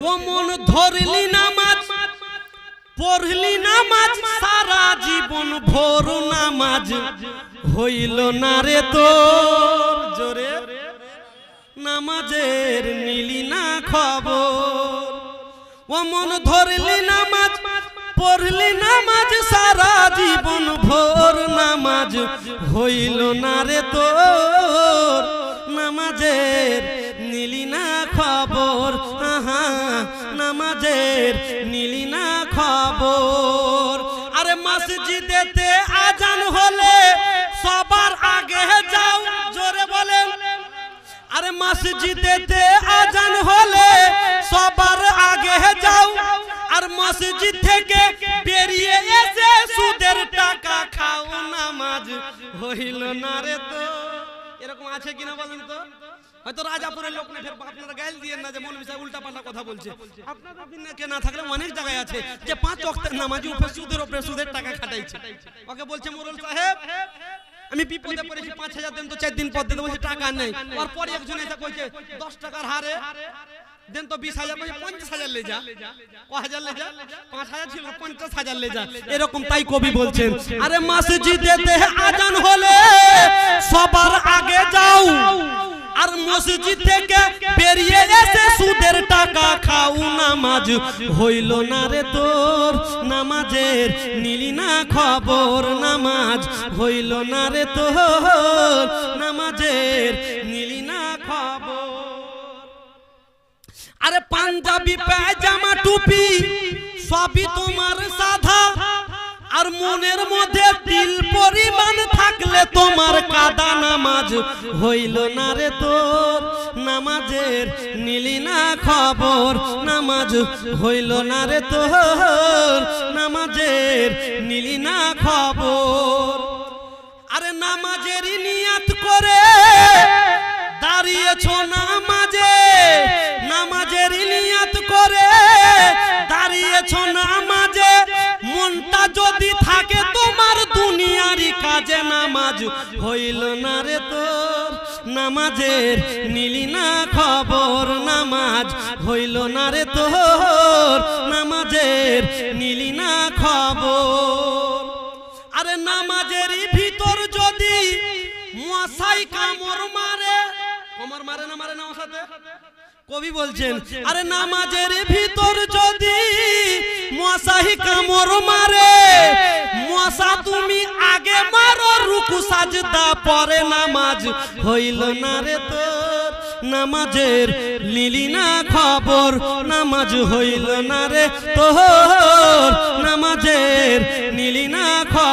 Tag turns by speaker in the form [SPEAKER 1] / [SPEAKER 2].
[SPEAKER 1] ও মন ধরলি নামাজ পড়লি নামাজ সারা জীবন ভোর নামাজ হইল না রে তোর জোরে নামাজের নিলি না খবর ও মন ধরলি নামাজ পড়লি নামাজ সারা জীবন ভোর নামাজ হইল না রে তোর নামাজের নিলি না খবর আহা নামাজের নিলি না খবর আরে মসজিদেতে আজান হলে সবার আগে যাও জোরে বলেন আরে মসজিদেতে আজান হলে সবার আগে যাও আর মসজিদ থেকে বেরিয়ে এসে সুদের টাকা খাও নামাজ হইল না রে তো এরকম আছে কিনা বলেন তো হয়তো রাজাপুরের লোক না আপনারা গাইল দিয়েন না যে মৌলভী সাহেব উল্টা পাল্টা কথা বলছে আপনাদের বিনাকে না থাকলে অনেক জায়গায় আছে যে 5 ওয়াক্তের নামাজি উপরে সুদের টাকা খাটাইছে ওকে বলছে মোরল সাহেব আমি বিপদে পড়েছি 5000 দেন তো 4 দিন পর দেন বলছে টাকা নেই আর পরে একজন এসে কইছে 10 টাকার হারে দেন তো 20000 বলছে 50000 লে যা কয় লে যা 5000 ছিল 50000 লে যা এরকম তাই কবি বলছেন আরে মসজিদেতে আজান হলে সবার আগে যাও আর মসজিদ থেকে বেরিয়ে এসে সুদের টাকা খাও নামাজ হইল না রে তোর নামাজের নিলি না খবর নামাজ হইল না রে তোর নামাজের নিলি না খবর আরে পাঞ্জাবি পায়জামা টুপি সবই তোমার সাধা আর মনের মধ্যে দিল পরিমাণ থাকলে তোমার কাদা নামাজ হইল না রে তোর নামাজের নিলি না খবর নামাজ হইল না রে তোর নামাজের নিলি না খবর আরে নামাজের নিয়াত করে দাঁড়িয়েছো নামাজে নামাজের নিয়াত করে দাঁড়িয়েছো নামাজে মনটা যদি থাকে তোমার দুনিয়ারি কাজে নামাজ হইল না রে তোর নামাজের নিলি না খবর নামাজ হইল না রে তোর নামাজের নিলি না খবর আরে নামাজের ভিতর যদি মশাই কামড় মারে কামড় মারে না আমার সাথে কবি বলছেন আরে নামাজের ভিতর যদি মশাই কামড় মারে মশা তুমি আগে মারো রুকু সাজদা পরে নামাজ হইল না রে তোর নামাজের নিলি না খবর নামাজ হইল না রে তোর নামাজের নিলি না খবর